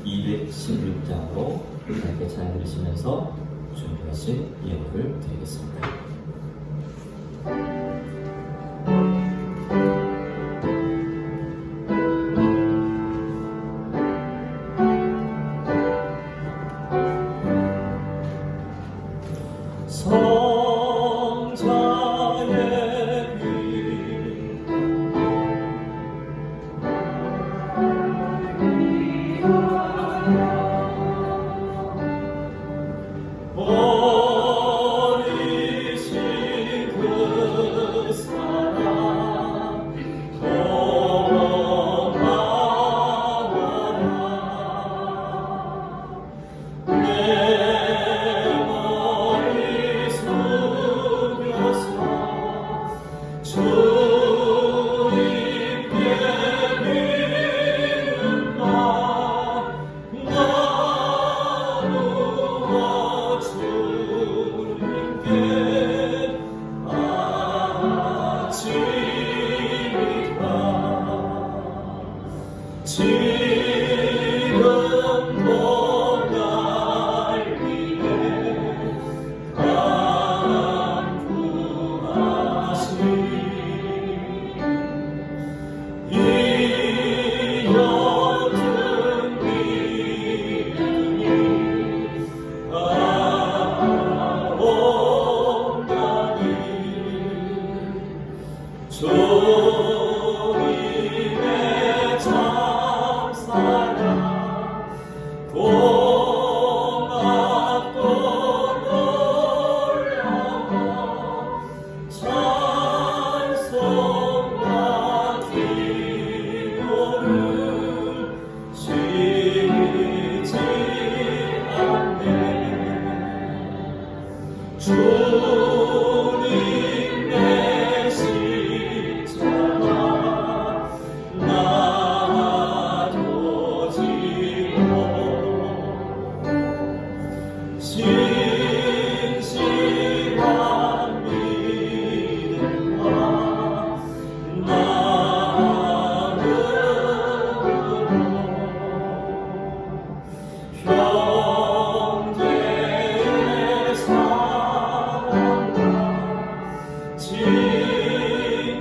216장으로 함께 찬양 드리시면서 준비하신 예물을 드리겠습니다. 성자의 빛 버리신 그 사랑 고마워라. 내 머리 숙여서 주님께 비는마 나누어 주님께 아침이다. 지금도 날 위해 간구하시 이 옅은 믿음이 아옵나니 주님의 참사랑 고맙고 놀라워 찬송과 기도를 쉬지 않네. 주님의 십자가 놔두지고 신실한 믿음과 나음으로 형제의 사랑과 친절한 기도를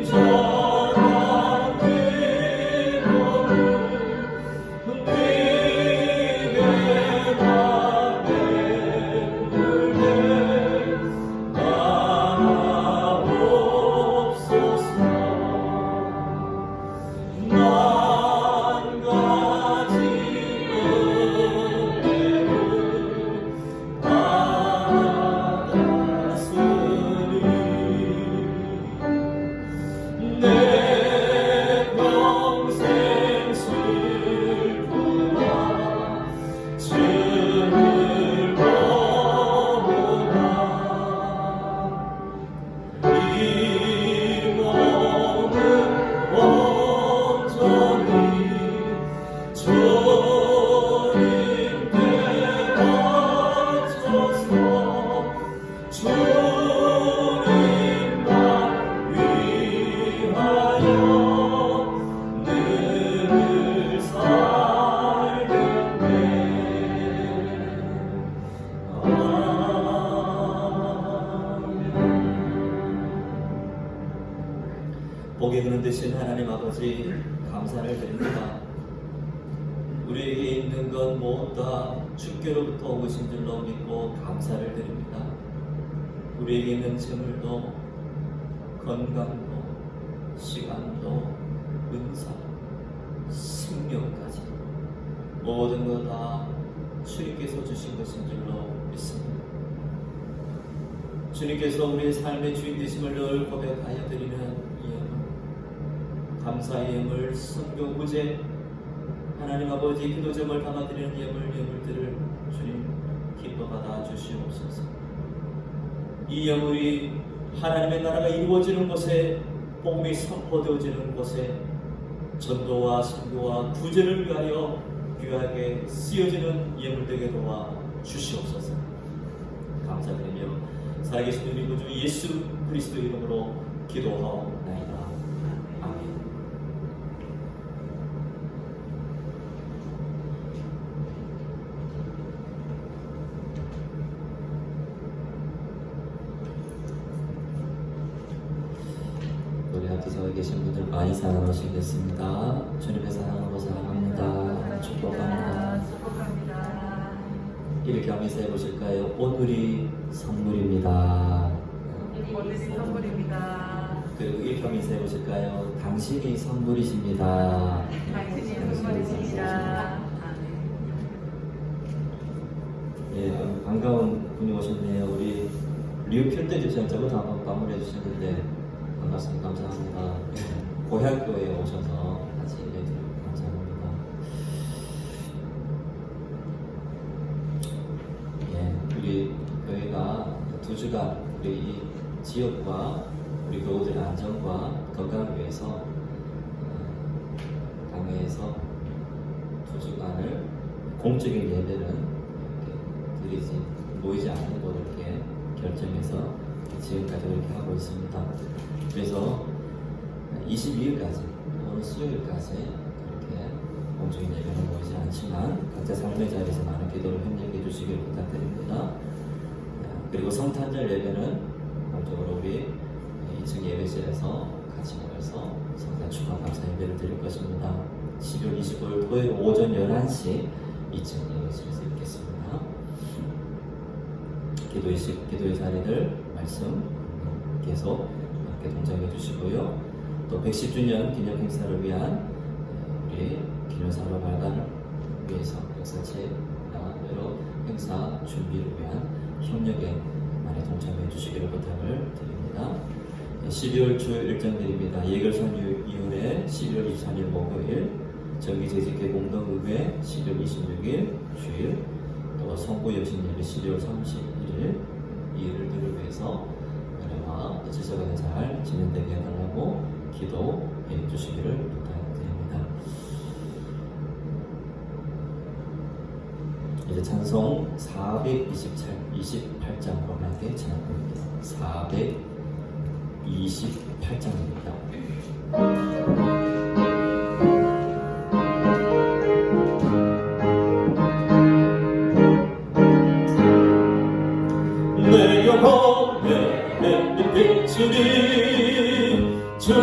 네게 나누네 나옵소서. 만 가지 은혜를 받았으니 내 평생 슬프와 즐거우나 이 몸은 온전히 주님께 바쳐서 주님만 위하여 늘 살겠네. 복에 그는 되신 하나님 아버지 감사를 드립니다. 우리에게 있는 것 모두 다 주께로부터 오신 줄로 믿고 감사를 드립니다. 우리에게 있는 재물도 건강도 시간도 은사 생명까지 모든 것 다 주님께서 주신 것인 줄로 믿습니다. 주님께서 우리의 삶의 주인 되심을 늘 고백하여 드리는 이 감사의 예물, 선교 구제, 하나님 아버지 기도 제물 담아드리는 예물들을 주님 기뻐 받아 주시옵소서. 이 예물이 하나님의 나라가 이루어지는 곳에, 복음이 선포되어지는 곳에 전도와 선교와 구제를 위하여 귀하게 쓰여지는 예물 되게 도와 주시옵소서. 감사드리며 살아계신 우리 구주 예수 그리스도 이름으로 기도하옵나이다. 아멘. 우리 앞에서 계신 분들 많이 사랑하시겠습니다. 주님의 사랑으로 사랑합니다. 축복합니다. 축복합니다. 이렇게 하면서 해보실까요? 오늘이 선물입니다. 오늘이 선물입니다. 그리고 이렇게 하면서 해보실까요? 당신이 선물이십니다. 당신이 선물이십니다. 예, 반가운 분이 오셨네요. 우리 류필대 주차장부터 한번 방문해 주셨는데 반갑습니다. 감사합니다. 고향교회에 오셔서 같이 예배드리고 감사합니다. 예, 우리 교회가 2주간 우리 이 지역과 우리 교우들의 안전과 건강을 위해서 당회에서 2주간을 공적인 예배는 이렇게 드리지 모이지 않는 걸로 이렇게 결정해서 지금까지 이렇게 하고 있습니다. 그래서 22일까지 오늘 수요일까지 그렇게 공적인 예배는 모이지 않지만 각자 삶의 자리에서 많은 기도를 협력해 주시기를 부탁드립니다. 그리고 성탄절 예배는 공적으로 우리 2층 예배실에서 같이 모여서 성탄 축하 감사 예배를 드릴 것입니다. 12월 25일 토요일 오전 11시 2층 예배실에서 있겠습니다. 기도의 자리들 말씀 계속 함께 동작해 주시고요. 또 110주년 기념 행사를 위한 우리 기념사로 발간을 위해서 역사체 여러 행사 준비를 위한 협력에 많이 동참해 주시기를 부탁을 드립니다. 12월 주요 일정들입니다. 예결선 이후에 11월 23일 목요일, 정기재직회 공동의회 12월 26일 주일, 또 성부 여신예배 12월 31일 이 일들을 위해서 은혜와 질서가 잘 진행되게 해달라고 기도해 주시기를 부탁드립니다. 이제 찬송 428장으로 함께 찬양합니다. 428장입니다. 내 영혼에 비추니 주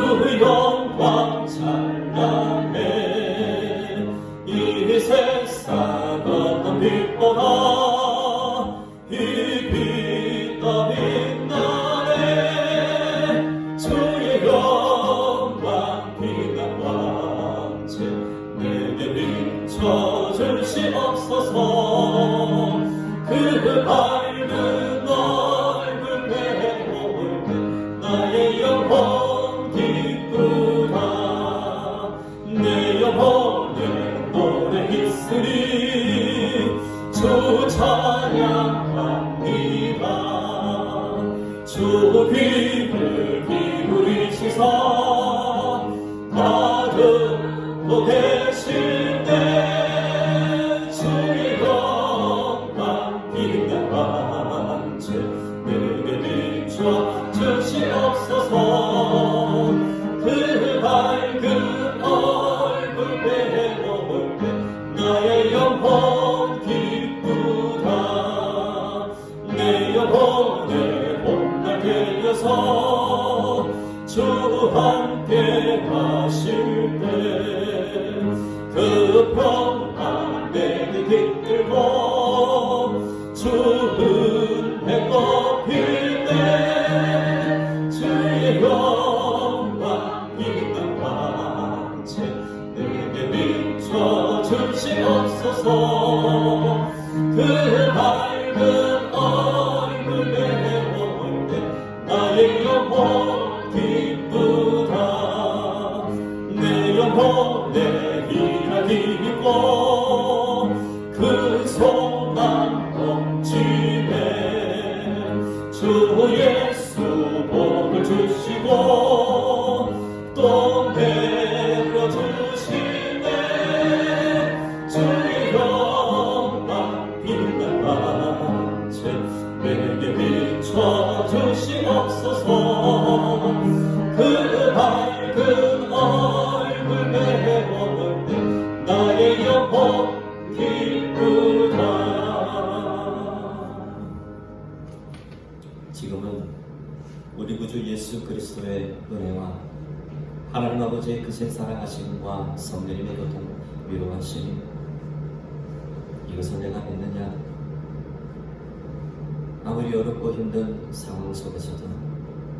영광 찬란해. 이 세상 어떤 빛보다 이 빛 더 빛나네. 주의 영광 빛난 왕체 내게 비춰 주시옵소서. 그 밝은 얼굴 내볼 때 나의 영혼 기쁘다. 내 영혼에 오래 있으니 주 찬양합니다. 주 귀를 기울이시사 나를 또 계실 때 주의 영광 빛난 왕체 내게 비춰 주시옵소서. 그 밝은 얼굴 배워볼 때 나의 영혼 기쁘다. 내 영혼에 봄날 되어서 주 함께 하실 때 그 평안 내게 깃들고 주 은혜 꽃필 때 주의 영광 빛난 왕체 내게 비춰 주시옵소서. 그 밝은 얼굴 내볼 때 나의 영혼 기쁘다. 내 드리고 그 소망 넘치네 주 예수 복을 주시고 또 내려주시네 주의 영광 빛날 밤새 내게 비춰주시옵소서 그 밝은 얼굴 배워올 때 나의 영혼 기쁘다. 지금은 우리 구주 예수 그리스도의 은혜와 하나님 아버지의 크신 사랑하심과 성령님의 교통 위로하심 이것을 내가 믿느냐. 아무리 어렵고 힘든 상황 속에서도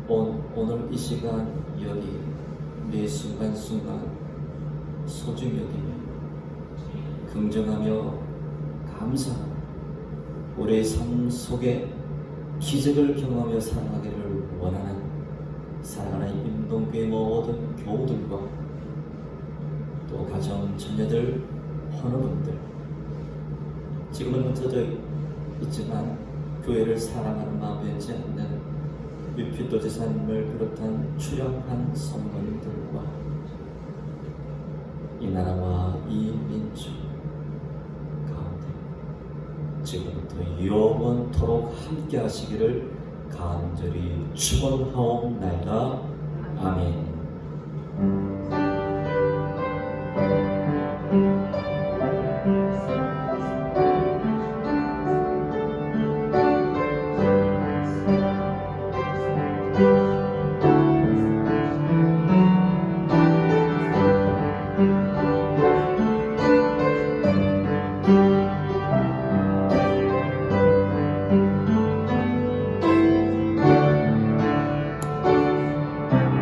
오늘 이 시간 여기 매 순간순간 소중히 여기며 긍정하며 감사하고 우리의 삶 속에 기적을 경험하며 살아가기를 원하는 사랑하는 임동교의 모든 교우들과 또 가정 자녀들 헌어분들 지금은 흩어져 있지만 교회를 사랑하는 마음 변치 않는 유피도 지사님을 비롯한 출연한 성도님들과 이 나라와 이 민족 가운데 지금부터 영원토록 함께 하시기를 간절히 축원하옵나이다. 아멘.